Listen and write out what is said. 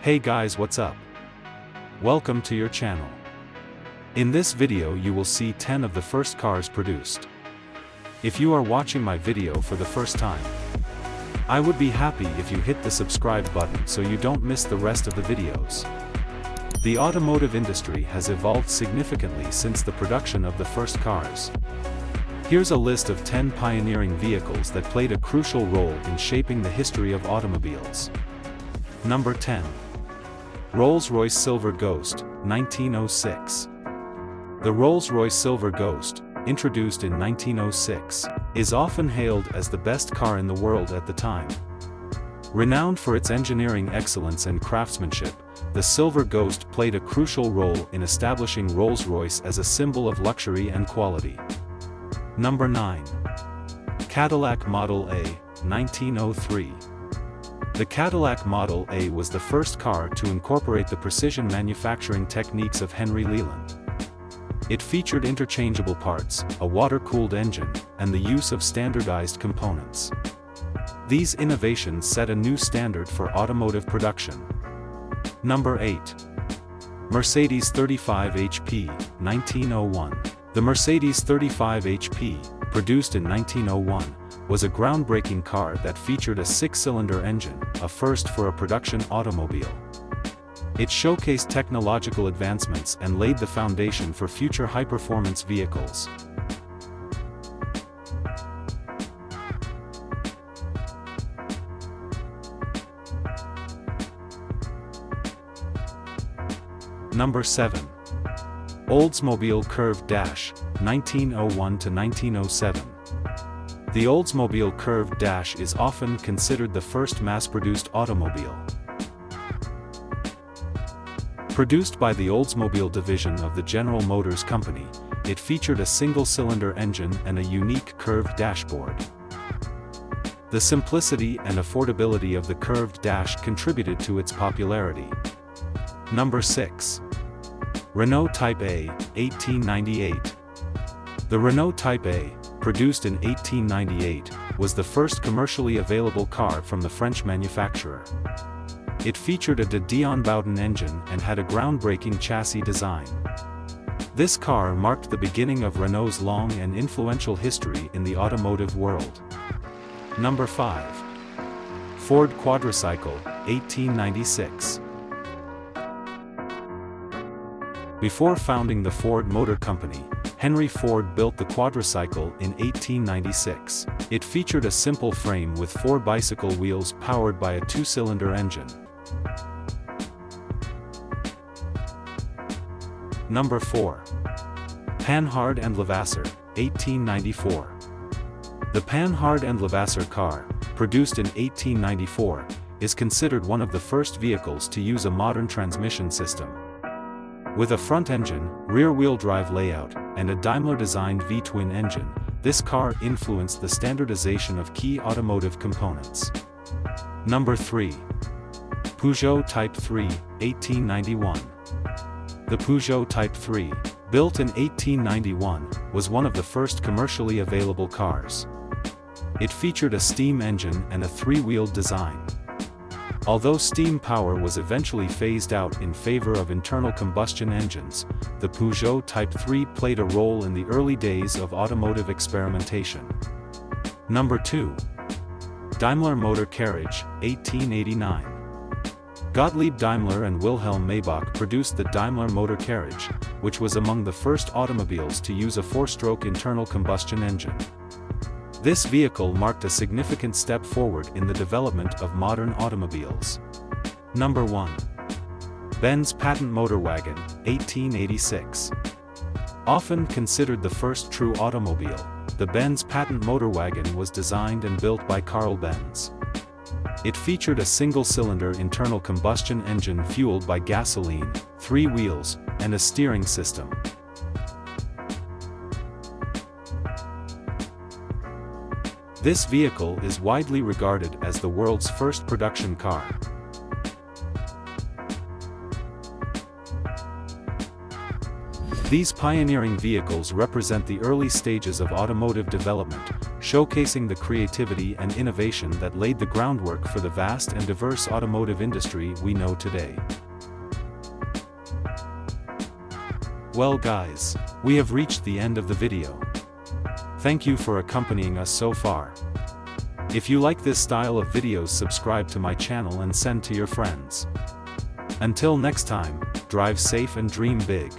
Hey guys, what's up? Welcome to your channel. In this video you will see 10 of the first cars produced. If you are watching my video for the first time, I would be happy if you hit the subscribe button so you don't miss the rest of the videos. The automotive industry has evolved significantly since the production of the first cars. Here's a list of 10 pioneering vehicles that played a crucial role in shaping the history of automobiles. Number 10. Rolls-Royce Silver Ghost, 1906. The Rolls-Royce Silver Ghost, introduced in 1906, is often hailed as the best car in the world at the time. Renowned for its engineering excellence and craftsmanship, the Silver Ghost played a crucial role in establishing Rolls-Royce as a symbol of luxury and quality. Number 9. Cadillac Model A, 1903. The Cadillac Model A was the first car to incorporate the precision manufacturing techniques of Henry Leland. It featured interchangeable parts, a water-cooled engine, and the use of standardized components. These innovations set a new standard for automotive production. Number 8. Mercedes 35 HP, 1901. The Mercedes 35 HP, produced in 1901, was a groundbreaking car that featured a 6-cylinder engine, a first for a production automobile. It showcased technological advancements and laid the foundation for future high-performance vehicles. Number 7. Oldsmobile Curved Dash, 1901 to 1907. The Oldsmobile Curved Dash is often considered the first mass-produced automobile. Produced by the Oldsmobile division of the General Motors Company, it featured a single-cylinder engine and a unique curved dashboard. The simplicity and affordability of the curved dash contributed to its popularity. Number 6. Renault Type A, 1898. The Renault Type A, produced in 1898, was the first commercially available car from the French manufacturer. It featured a de Dion Bowden engine and had a groundbreaking chassis design. This car marked the beginning of Renault's long and influential history in the automotive world. Number 5. Ford Quadricycle, 1896. Before founding the Ford Motor Company, Henry Ford built the Quadricycle in 1896. It featured a simple frame with 4 bicycle wheels powered by a 2-cylinder engine. Number 4. Panhard Levassor, 1894. The Panhard Levassor car, produced in 1894, is considered one of the first vehicles to use a modern transmission system. With a front engine, rear-wheel drive layout, and a Daimler-designed V-twin engine, this car influenced the standardization of key automotive components. Number 3. Peugeot Type 3, 1891. The Peugeot Type 3, built in 1891, was one of the first commercially available cars. It featured a steam engine and a 3-wheeled design. Although steam power was eventually phased out in favor of internal combustion engines, the Peugeot Type 3 played a role in the early days of automotive experimentation. Number 2. Daimler Motor Carriage, 1889. Gottlieb Daimler and Wilhelm Maybach produced the Daimler Motor Carriage, which was among the first automobiles to use a 4-stroke internal combustion engine. This vehicle marked a significant step forward in the development of modern automobiles. Number 1. Benz Patent-Motorwagen, 1886. Often considered the first true automobile, the Benz Patent-Motorwagen was designed and built by Carl Benz. It featured a single-cylinder internal combustion engine fueled by gasoline, 3 wheels, and a steering system. This vehicle is widely regarded as the world's first production car. These pioneering vehicles represent the early stages of automotive development, showcasing the creativity and innovation that laid the groundwork for the vast and diverse automotive industry we know today. Well guys, we have reached the end of the video. Thank you for accompanying us so far. If you like this style of videos, subscribe to my channel and send to your friends. Until next time, drive safe and dream big.